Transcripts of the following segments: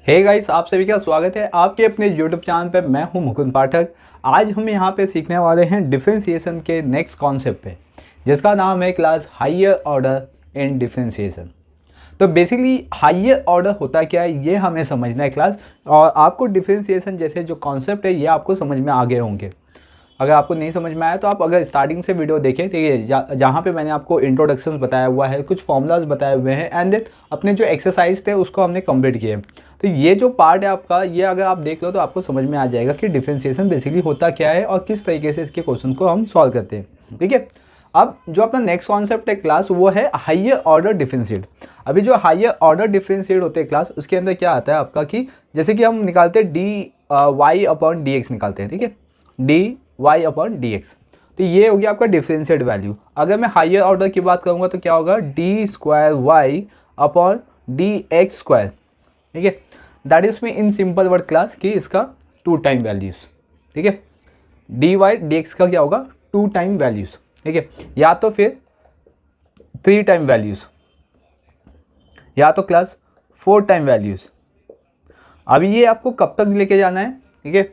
Hey guys, आप सभी का स्वागत है आपके अपने यूट्यूब चैनल पे। मैं हूं मुकुंद पाठक। आज हम यहां पे सीखने वाले हैं डिफरेंशिएशन के नेक्स्ट कॉन्सेप्ट पे, जिसका नाम है class higher order in differentiation. तो बेसिकली हायर ऑर्डर होता क्या है ये हमें समझना है क्लास, और आपको डिफरेंशिएशन जैसे जो कॉन्सेप्ट है ये आपको समझ में आ गए होंगे। अगर आपको नहीं समझ में आया तो आप अगर स्टार्टिंग से वीडियो देखें, ठीक है, जहाँ पे मैंने आपको इंट्रोडक्शन बताया हुआ है, कुछ फॉर्मूलाज बताए हुए हैं, एंड देन अपने जो एक्सरसाइज थे उसको हमने कंप्लीट किए। तो ये जो पार्ट है आपका, ये अगर आप देख लो तो आपको समझ में आ जाएगा कि डिफरेंशिएशन बेसिकली होता क्या है और किस तरीके से इसके क्वेश्चन को हम सॉल्व करते हैं। ठीक है, अब जो अपना नेक्स्ट कॉन्सेप्ट है क्लास वो है हायर ऑर्डर डिफरेंशिएट। अभी जो हायर ऑर्डर डिफरेंशिएट होते हैं क्लास, उसके अंदर क्या आता है आपका कि जैसे कि हम निकालते हैं d y upon D x निकालते हैं। ठीक है, d y upon D x, तो ये हो गया आपका डिफरेंशिएट वैल्यू। अगर मैं हायर ऑर्डर की बात करूँगा तो क्या होगा, d square Y upon D x square. ठीक है, that is me in simple word class कि इसका 2 टाइम वैल्यूज। ठीक है, डी वाई डी एक्स का क्या होगा, 2 टाइम वैल्यूज। ठीक है, या तो फिर 3 टाइम वैल्यूज, या तो क्लास 4 टाइम वैल्यूज। अभी ये आपको कब तक लेके जाना है, ठीक है,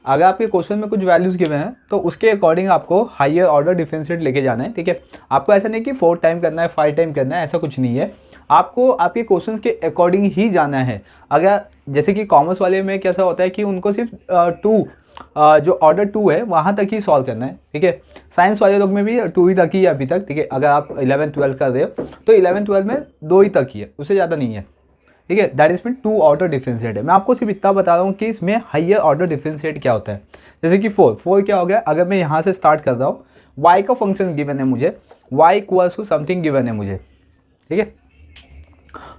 अगर आपके क्वेश्चन में कुछ वैल्यूज गिवन हैं तो उसके अकॉर्डिंग आपको हायर ऑर्डर डिफरेंशिएट लेके जाना है। ठीक है, आपको ऐसा नहीं कि 4 टाइम करना है, 5 टाइम करना है, ऐसा कुछ नहीं है। आपको आपके क्वेश्चंस के अकॉर्डिंग ही जाना है। अगर जैसे कि कॉमर्स वाले में कैसा होता है कि उनको सिर्फ 2 जो ऑर्डर 2 है वहाँ तक ही सॉल्व करना है। ठीक है, साइंस वाले लोग में भी 2 ही तक ही है अभी तक। ठीक है, अगर आप 11th-12th कर रहे हो तो 11th-12th में 2 ही तक ही है, उससे ज़्यादा नहीं है। ठीक है, that is mean 2 order differentiate है। मैं आपको सिर्फ इतना बता रहा हूँ कि इसमें हायर ऑर्डर डिफरेंशिएट क्या होता है। जैसे कि 4 क्या हो गया, अगर मैं यहाँ से स्टार्ट कर रहा हूँ, y का फंक्शन गिवन है मुझे, y equals to something given है मुझे। ठीक है,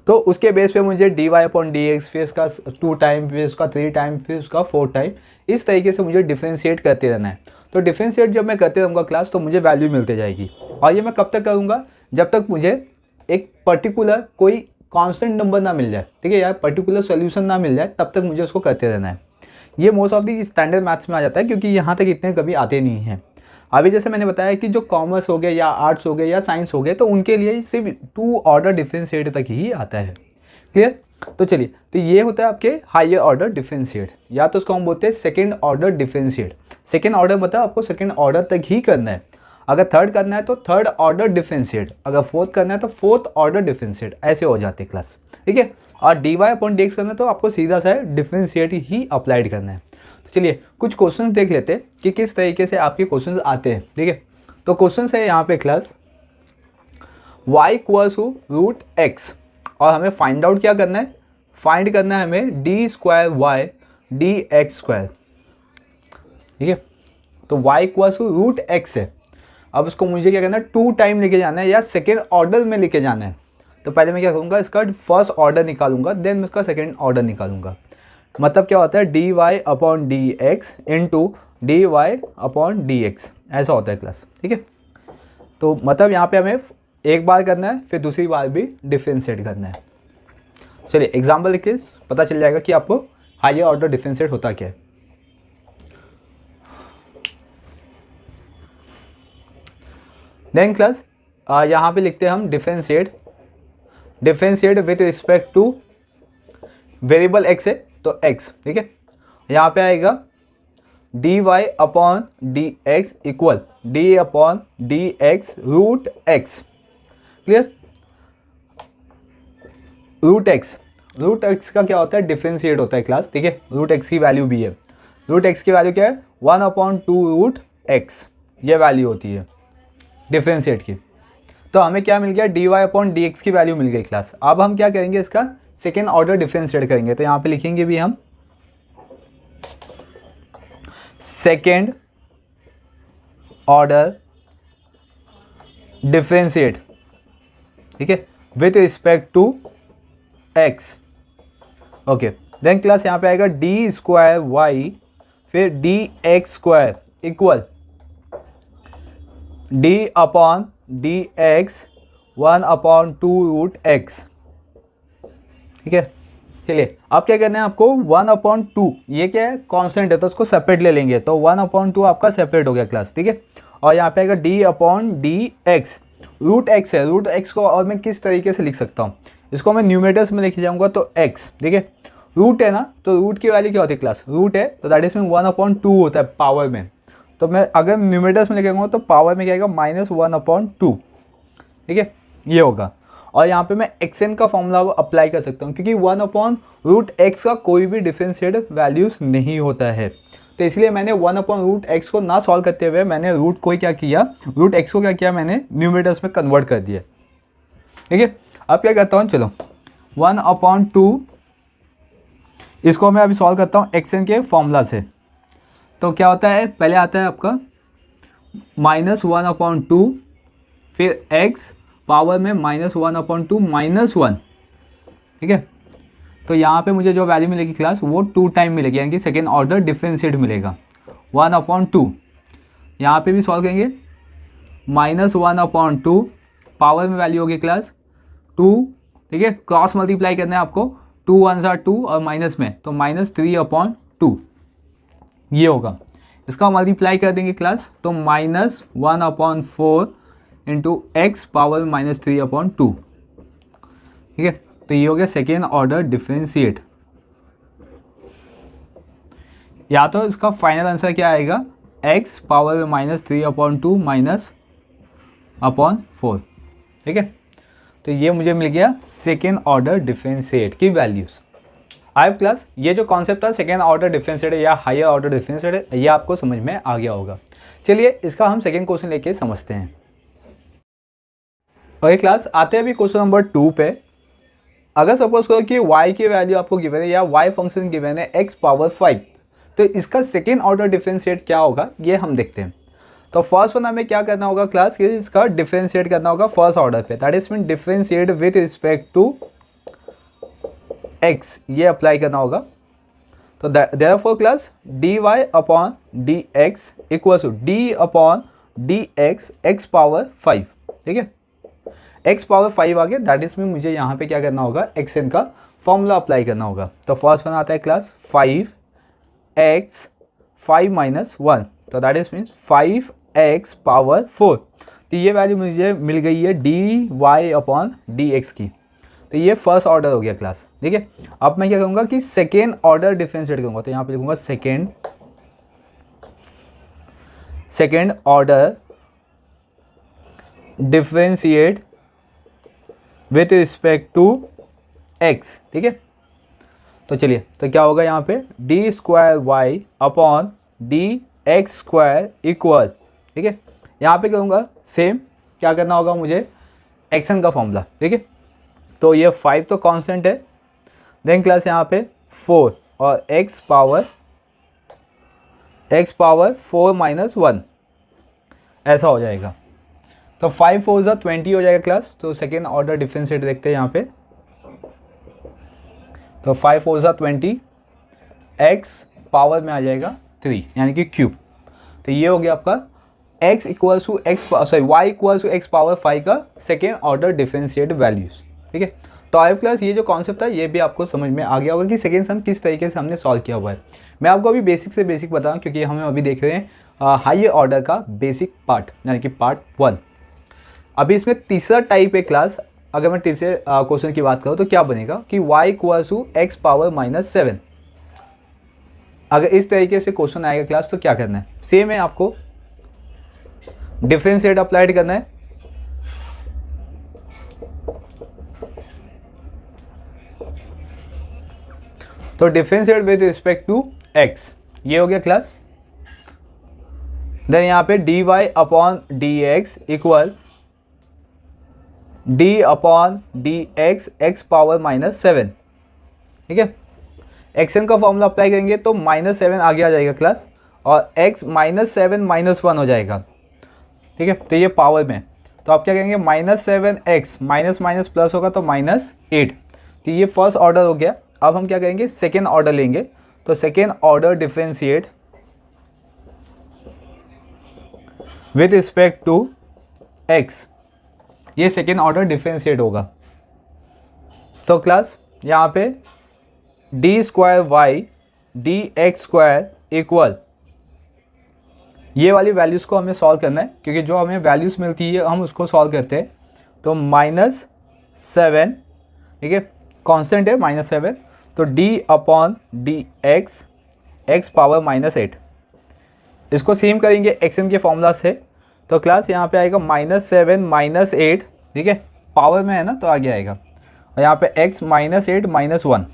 तो उसके बेस पे मुझे d y upon D x, फिर उसका 2 टाइम, फिर उसका 3 टाइम, फिर उसका 4 टाइम, इस तरीके से मुझे डिफरेंशिएट करते रहना है। तो डिफरेंशिएट जब मैं करते रहूँगा क्लास तो मुझे वैल्यू मिलती जाएगी। और ये मैं कब तक करूँगा, जब तक मुझे एक पर्टिकुलर कोई कांस्टेंट नंबर ना मिल जाए। ठीक है, या पर्टिकुलर सोल्यूशन ना मिल जाए, तब तक मुझे उसको करते रहना है। ये most of the standard maths में आ जाता है, क्योंकि यहाँ तक इतने कभी आते नहीं हैं। अभी जैसे मैंने बताया कि जो कॉमर्स हो गए या आर्ट्स हो गए या साइंस हो गए, तो उनके लिए सिर्फ 2 ऑर्डर डिफरेंशिएट तक ही आता है। क्लियर, तो चलिए, तो ये होता है आपके हायर ऑर्डर डिफरेंशिएट, या तो उसको हम बोलते हैं second order differentiate. Second order मतलब आपको सेकेंड ऑर्डर तक ही करना है। अगर थर्ड करना है तो थर्ड ऑर्डर डिफरेंशिएट, अगर फोर्थ करना है तो फोर्थ ऑर्डर डिफरेंशिएट, ऐसे हो जाते हैं क्लास। ठीक है, और d y upon D x करना है तो आपको सीधा सा डिफरेंशिएट ही अप्लाइड करना है। तो चलिए कुछ क्वेश्चंस देख लेते हैं कि किस तरीके से आपके क्वेश्चंस आते हैं। ठीक है, तो क्वेश्चंस है यहाँ पे class y equals to root x, और हमें फाइंड आउट क्या करना है, फाइंड करना है हमें d square y d x square. ठीक है, तो y equals to root x है। अब उसको मुझे क्या करना है, 2 टाइम लेके जाना है या सेकेंड ऑर्डर में लेके जाना है। तो पहले मैं क्या करूँगा, इसका फर्स्ट ऑर्डर निकालूंगा, देन मैं इसका सेकेंड ऑर्डर निकालूंगा। मतलब क्या होता है, d y upon D x into d y upon D x, ऐसा होता है क्लास। ठीक है, तो मतलब यहाँ पे हमें एक बार करना है, फिर दूसरी बार भी डिफरेंशिएट करना है। चलिए एग्जाम्पल लिख के पता चल जाएगा कि आपको हायर ऑर्डर डिफरेंशिएट होता क्या है। देन क्लास यहाँ पे लिखते हैं हम differentiate with respect to variable x है तो एक्स। ठीक है, यहाँ पे आएगा d y upon D x equal d upon D x root x. Clear, root x का क्या होता है, डिफरेंशिएट होता है क्लास। ठीक है, रूट एक्स की वैल्यू भी है, रूट एक्स की वैल्यू क्या है, 1 अपॉन 2 रूट एक्स, ये वैल्यू होती है डिफरेंशिएट की। तो हमें क्या मिल गया, d y upon D x की वैल्यू मिल गई क्लास। अब हम क्या करेंगे, इसका सेकेंड ऑर्डर डिफरेंशिएट करेंगे। तो यहाँ पे लिखेंगे भी हम सेकेंड ऑर्डर डिफरेंशिएट, ठीक है, with respect to x. Okay, then class यहाँ पे आएगा डी स्क्वायर वाई फिर d x square equal d upon D x 1 upon 2 root x. ठीक है, चलिए अब क्या करना है आपको, 1 अपॉन 2, ये क्या है, कांस्टेंट है तो उसको सेपरेट ले लेंगे, तो 1 अपॉन 2 आपका सेपरेट हो गया क्लास। ठीक है, और यहाँ पे आएगा d upon D x, root x है, रूट एक्स को और मैं किस तरीके से लिख सकता हूँ, इसको मैं न्यूमरेटर्स में लेके जाऊँगा तो एक्स। ठीक है, रूट है ना, तो रूट की वैल्यू क्या होती है क्लास, रूट है तो दैट इज मीन 1/2 होता है पावर में। तो मैं अगर न्यूमरेटर्स में लिखेगा तो पावर में क्या आएगा -1/2, ठीक है, ये होगा। और यहाँ पे मैं xn का फॉर्मूला अप्लाई कर सकता हूँ क्योंकि 1/√x का कोई भी डिफरेंशिएट वैल्यूज़ नहीं होता है, तो इसलिए मैंने 1/√x को ना सॉल्व करते हुए मैंने रूट को क्या किया, रूट x को क्या किया, मैंने न्यूमरेटर्स में कन्वर्ट कर दिया, ठीक है। अब क्या करता हूँ, चलो 1/2 इसको मैं अभी सॉल्व करता हूँ xn के फॉर्मूला से। तो क्या होता है, पहले आता है आपका -1/2, फिर x पावर में -1/2 -1, ठीक है। तो यहाँ पे मुझे जो वैल्यू मिलेगी क्लास वो 2 टाइम मिलेगी, यानी कि सेकेंड ऑर्डर डिफरेंशिएट मिलेगा 1/2। यहाँ पे भी सॉल्व करेंगे -1/2 पावर में वैल्यू होगी क्लास 2, ठीक है। क्रॉस मल्टीप्लाई करना है आपको, 2 1 सा 2 और माइनस में तो -3/2 ये होगा। इसका मल्टीप्लाई कर देंगे क्लास तो -1/4 इंटू एक्स पावर में -3/2, ठीक है। तो ये हो गया सेकेंड ऑर्डर डिफरेंशिएट। या तो इसका फाइनल आंसर क्या आएगा, x पावर में -3/2 -/4, ठीक है। तो ये मुझे मिल गया सेकेंड ऑर्डर डिफरेंशिएट की वैल्यूज़। आई क्लास ये जो कॉन्सेप्ट था सेकेंड ऑर्डर डिफरेंशिएट है या हायर ऑर्डर डिफरेंशिएट है, ये आपको समझ में आ गया होगा। चलिए इसका हम सेकेंड क्वेश्चन लेके समझते हैं। और क्लास आते हैं अभी क्वेश्चन नंबर 2 पे। अगर सपोज करो कि y की वैल्यू आपको गिवन है या y फंक्शन गिवन है x पावर 5, तो इसका सेकेंड ऑर्डर डिफरेंशिएट क्या होगा ये हम देखते हैं। तो फर्स्ट वन हमें क्या करना होगा क्लास कि इसका डिफरेंशिएट करना होगा फर्स्ट ऑर्डर पे, that is mean differentiate with respect to x, ये अप्लाई करना होगा। तो therefore class dy/dx equal to d/dx x power 5, ठीक है। x पावर 5 आ गया, दैट इज मीन मुझे यहाँ पे क्या करना होगा, xn का फॉर्मूला अप्लाई करना होगा। तो फर्स्ट वन आता है क्लास 5x 5 - 1, तो that is means 5x power 4। तो ये वैल्यू मुझे मिल गई है dy/dx की। तो ये फर्स्ट ऑर्डर हो गया क्लास, ठीक है। अब मैं क्या करूँगा कि सेकेंड ऑर्डर डिफरेंशिएट करूँगा, तो यहाँ पे लिखूँगा second order differentiate with respect to x, ठीक है। तो चलिए तो क्या होगा यहाँ पे d²y/dx² इक्वल, ठीक है। यहाँ पे करूँगा सेम, क्या करना होगा मुझे, एक्शन का फॉर्मूला, ठीक है। तो ये 5 तो कांस्टेंट है, देन क्लास यहाँ पे 4 और x पावर 4 - 1 ऐसा हो जाएगा। तो 5 4 ज़ा 20 हो जाएगा क्लास। तो सेकेंड ऑर्डर डिफरेंशिएट देखते हैं यहाँ पे। तो 5 4 ज़ा 20, x पावर में आ जाएगा 3 यानी कि क्यूब। तो ये हो गया आपका y equal to x power 5 का सेकेंड ऑर्डर डिफरेंशिएट वैल्यूज़, ठीक है। तो आई क्लास ये जो कॉन्सेप्ट है ये भी आपको समझ में आ गया होगा कि सेकेंड सम किस तरीके से हमने सॉल्व किया हुआ है। मैं आपको अभी बेसिक से बेसिक बताऊँ क्योंकि हम अभी देख रहे हैं हायर ऑर्डर का बेसिक पार्ट यानी कि पार्ट 1। अभी इसमें तीसरा टाइप है क्लास। अगर मैं तीसरे क्वेश्चन की बात करूँ तो क्या बनेगा कि y equal to x power -7। अगर इस तरीके से क्वेश्चन आएगा क्लास तो क्या करना है, सेम है, आपको डिफरेंशिएट अप्लाइड करना है। तो differentiate with respect to x, ये हो गया क्लास। देन यहाँ पे dy/dx equal d/dx x power -7, ठीक है। एक्शन का फॉर्मूला अप्लाई करेंगे तो -7 आगे आ जाएगा क्लास और x -7 -1 हो जाएगा, ठीक है। तो ये पावर में, तो आप क्या करेंगे -7x माइनस माइनस प्लस होगा तो -8। तो ये फर्स्ट ऑर्डर हो गया। अब हम क्या करेंगे सेकेंड ऑर्डर लेंगे। तो second order differentiate with respect to x, ये सेकेंड ऑर्डर डिफरेंशिएट होगा। तो क्लास यहाँ पे d²y/dx² इक्वल, ये वाली वैल्यूज़ को हमें सॉल्व करना है क्योंकि जो हमें वैल्यूज़ मिलती है हम उसको सॉल्व करते हैं। तो -7, ठीक है, कांस्टेंट है -7, तो d upon D x x power -8, इसको सेम करेंगे xn के फॉर्मूला से, तो क्लास यहाँ पे आएगा -7 -8, ठीक है, पावर में है ना तो आगे आएगा, और यहाँ पे x -8 -1,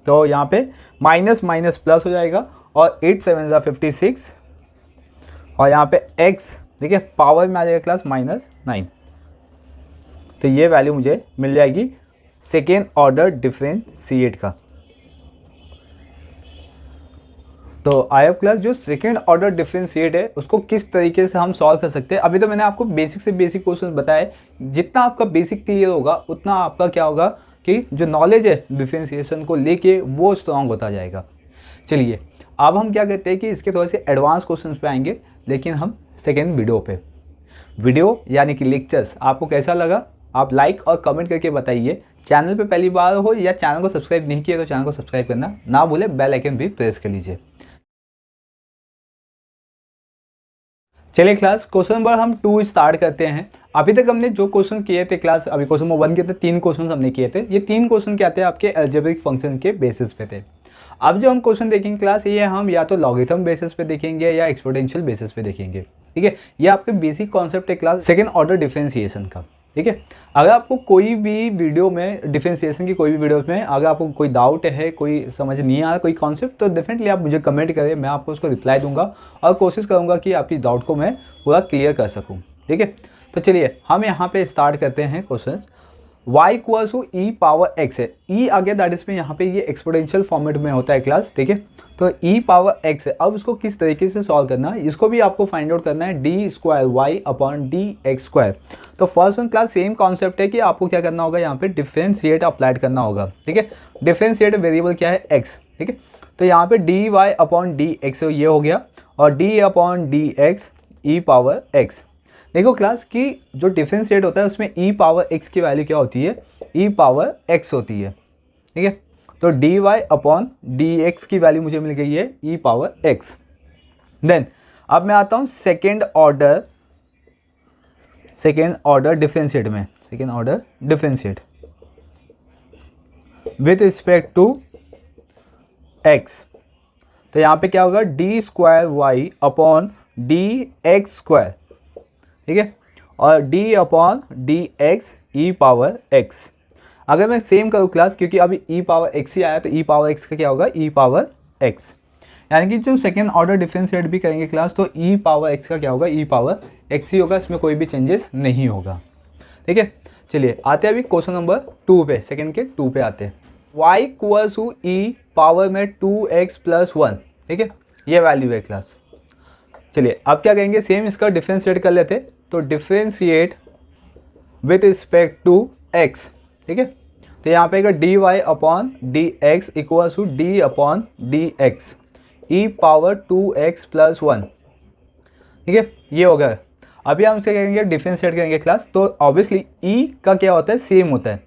तो यहाँ पे माइनस माइनस प्लस हो जाएगा, और 8 7 ज़ा 56, और यहाँ पे x, ठीक है, पावर में आ जाएगा क्लास -9। तो ये वैल्यू मुझे मिल जाएगी सेकेंड ऑर्डर डिफरेंशिएट का। तो आई एफ क्लास जो सेकेंड ऑर्डर डिफरेंशिएट है उसको किस तरीके से हम सॉल्व कर सकते हैं। अभी तो मैंने आपको बेसिक से बेसिक क्वेश्चन बताए, जितना आपका बेसिक क्लियर होगा उतना आपका क्या होगा कि जो नॉलेज है डिफरेंशिएशन को लेके वो स्ट्रॉन्ग होता जाएगा। चलिए अब हम क्या कहते हैं कि इसके थोड़े से एडवांस क्वेश्चन पे आएंगे, लेकिन हम सेकेंड वीडियो पे। वीडियो यानी कि लेक्चर्स आपको कैसा लगा आप लाइक और कमेंट करके बताइए। चैनल पे पहली बार हो या चैनल को सब्सक्राइब नहीं किया तो चैनल को सब्सक्राइब करना ना भूले, बेल आइकन भी प्रेस कर लीजिए। चलिए क्लास क्वेश्चन नंबर हम 2 स्टार्ट करते हैं। अभी तक हमने जो क्वेश्चन किए थे क्लास, अभी क्वेश्चन नंबर 1 के थे, 3 क्वेश्चन हमने किए थे। ये 3 क्वेश्चन क्या थे आपके अलजेब्रिक फंक्शन के बेसिस पे थे। अब जो हम क्वेश्चन देखेंगे क्लास, ये हम या तो लॉगरिथम बेसिस पे देखेंगे या एक्सपोनेंशियल बेसिस पे देखेंगे, ठीक है। ये आपके बेसिक कॉन्सेप्ट है क्लास सेकेंड ऑर्डर डिफरेंशिएशन का, ठीक है। अगर आपको कोई भी वीडियो में डिफरेंशिएशन की कोई भी वीडियो में अगर आपको कोई डाउट है, कोई समझ नहीं आ रहा कोई कॉन्सेप्ट, तो डेफिनेटली आप मुझे कमेंट करें, मैं आपको उसको रिप्लाई दूंगा और कोशिश करूंगा कि आपकी डाउट को मैं पूरा क्लियर कर सकूं, ठीक है। तो चलिए हम यहाँ पे स्टार्ट करते हैं question. y equals to e power x है, e आ गया, दैट इज में यहाँ पे ये एक्सपोनेंशियल फॉर्मेट में होता है क्लास, ठीक है। तो e पावर x है। अब इसको किस तरीके से सॉल्व करना है, इसको भी आपको फाइंड आउट करना है D square Y upon D x square. तो first one class same concept है कि आपको क्या करना होगा, यहाँ पे डिफरेंशिएट अप्लाइड करना होगा, ठीक है। डिफरेंशिएट वेरिएबल क्या है x, ठीक है। तो यहाँ पे d y upon D x ये हो गया, और d upon D x e power x। देखो क्लास कि जो डिफरेंशिएट होता है उसमें ई पावर x की वैल्यू क्या होती है, ई पावर x होती है, ठीक है। तो d y upon D x की वैल्यू मुझे मिल गई है ई पावर x। देन अब मैं आता हूँ सेकेंड ऑर्डर डिफरेंशिएट में, second order differentiate with respect to x। तो यहाँ पे क्या होगा, d square Y upon D x square, ठीक है, और d upon D x e power x। अगर मैं सेम करूँ क्लास, क्योंकि अभी ई पावर x ही आया, तो ई पावर x का क्या होगा, ई पावर x। यानी कि जो सेकेंड ऑर्डर डिफरेंशिएट भी करेंगे क्लास, तो ई पावर x का क्या होगा, ई पावर x ही होगा, इसमें कोई भी चेंजेस नहीं होगा, ठीक है। चलिए आते हैं अभी क्वेश्चन नंबर 2 पे, सेकेंड के 2 पे आते हैं। y equals to e power में 2x प्लस 1, ठीक है, ये वैल्यू है क्लास। चलिए अब क्या करेंगे, सेम इसका डिफरेंशिएट कर लेते। तो differentiate with respect to x, ठीक है। तो यहाँ पे d y upon D x equals to d upon D x e power 2x plus 1, ठीक है, ये हो गया। अभी हम इसे करेंगे डिफरेंशिएट करेंगे क्लास, तो ऑब्वियसली e का क्या होता है, सेम होता है,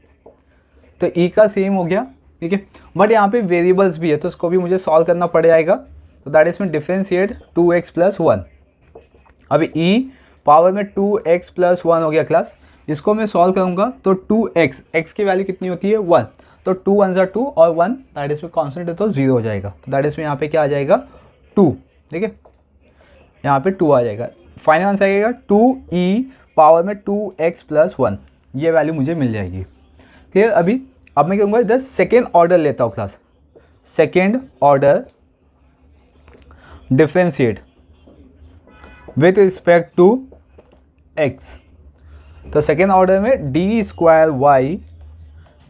तो e का सेम हो गया, ठीक है। बट यहाँ पे वेरिएबल्स भी है तो उसको भी मुझे सॉल्व करना पड़ जाएगा। तो दैट इज में डिफरेंशिएट 2x प्लस 1। अभी e पावर में 2x प्लस 1 हो गया क्लास, इसको मैं सॉल्व करूँगा तो 2x, x की वैल्यू कितनी होती है 1, तो 2 1 ज़ा 2 और 1 दैट इज में कॉन्स्टेंट है तो 0 हो जाएगा। तो दैट इज में यहाँ पे क्या आ जाएगा 2, ठीक है, यहाँ पे 2 आ जाएगा। फाइनल आंसर आएगा 2e पावर में 2x प्लस 1, ये वैल्यू मुझे मिल जाएगी, क्लियर। अभी अब मैं कहूँगा इधर सेकेंड ऑर्डर लेता हूँ class, second order differentiate with respect to x। तो सेकेंड ऑर्डर में d square y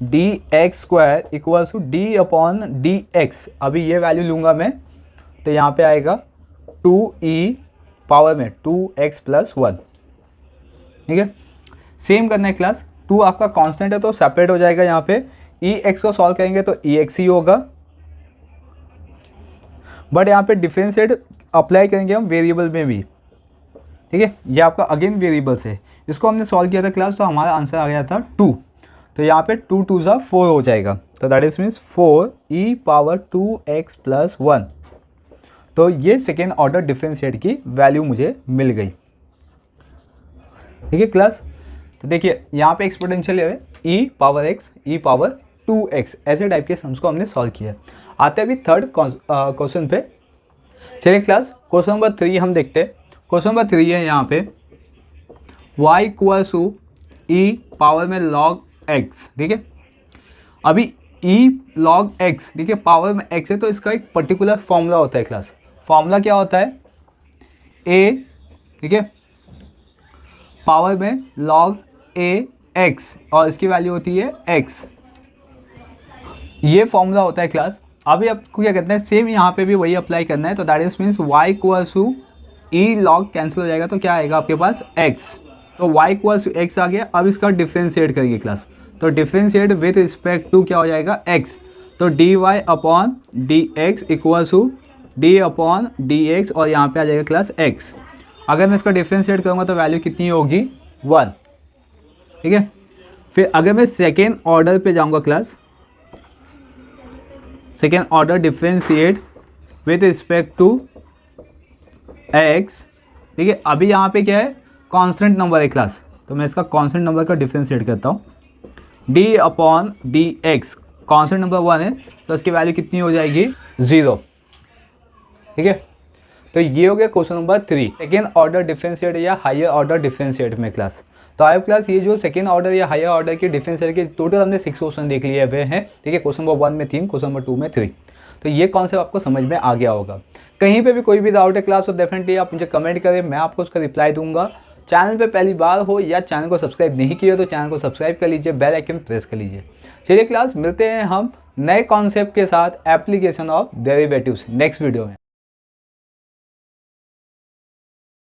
d x square equals to d upon D x. अभी ये वैल्यू लूँगा मैं, तो यहाँ पे आएगा 2e पावर में 2x प्लस 1, ठीक है। सेम करना है क्लास, 2 आपका कांस्टेंट है तो सेपरेट हो जाएगा, यहाँ पे ex को सॉल्व करेंगे तो ex ही होगा, बट यहाँ पे डिफरेंशिएट अप्लाई करेंगे हम वेरिएबल में भी, ठीक है। ये आपका अगेन वेरिएबल्स है, इसको हमने सॉल्व किया था क्लास, तो हमारा आंसर आ गया था 2। तो यहाँ पे 2 2 ज़ा 4 हो जाएगा, तो that is means 4e power 2x plus 1। तो ये सेकेंड ऑर्डर डिफरेंशिएट की वैल्यू मुझे मिल गई, ठीक है क्लास। तो देखिए यहाँ पे एक्सपोनेंशियल है e power x e power 2x, ऐसे टाइप के सम्स को हमने सॉल्व किया। आते हैं अभी थर्ड क्वेश्चन पे। चलिए क्लास, क्वेश्चन नंबर 3 हम देखते हैं। क्वेश्चन नंबर 3 है यहाँ पे y equals to e power में log x, ठीक है। अभी e log x, ठीक है, पावर में x है तो इसका एक पर्टिकुलर फॉर्मूला होता है क्लास। फॉर्मूला क्या होता है? a, ठीक है, पावर में log a x और इसकी वैल्यू होती है x। ये फॉर्मूला होता है क्लास। अभी आपको क्या करना है, सेम यहाँ पे भी वही अप्लाई करना है। तो that is means y equals to e log cancel हो जाएगा तो क्या आएगा आपके पास x। तो y इक्वल्स टू x आ गया। अब इसका डिफ्रेंशिएट करिए क्लास। तो डिफ्रेंशिएट विथ रिस्पेक्ट टू क्या हो जाएगा, x। तो dy upon dx equals to d upon dx और यहाँ पे आ जाएगा क्लास x। अगर मैं इसका डिफ्रेंशिएट करूँगा तो वैल्यू कितनी होगी, 1, ठीक है। फिर अगर मैं सेकेंड ऑर्डर पे जाऊँगा class, second order differentiate with respect to x, ठीक है। अभी यहाँ पे क्या है, कांस्टेंट नंबर है क्लास, तो मैं इसका कांस्टेंट नंबर का डिफ्रेंशिएट करता हूँ। d upon dx, constant number 1 है तो इसकी वैल्यू कितनी हो जाएगी, 0, ठीक है। तो ये हो गया question number 3, second order differentiate या हायर ऑर्डर डिफ्रेंशिएट में क्लास। तो आई क्लास ये जो सेकेंड ऑर्डर या हायर ऑर्डर के डिफ्रेंशिएट के टोटल हमने 6 क्वेश्चन देख लिए हुए हैं, ठीक है। क्वेश्चन नंबर 1 में 3, क्वेश्चन नंबर 2 में 3। तो ये कॉन्सेप्ट आपको समझ में आ गया होगा। कहीं पे भी कोई भी डाउट है क्लास तो डेफिनेटली आप मुझे कमेंट करें, मैं आपको उसका रिप्लाई दूंगा। चैनल पे पहली बार हो या चैनल को सब्सक्राइब नहीं किया तो चैनल को सब्सक्राइब कर लीजिए, बेल आइकन प्रेस कर लीजिए। चलिए क्लास, मिलते हैं हम नए कॉन्सेप्ट के साथ application of derivatives next video में।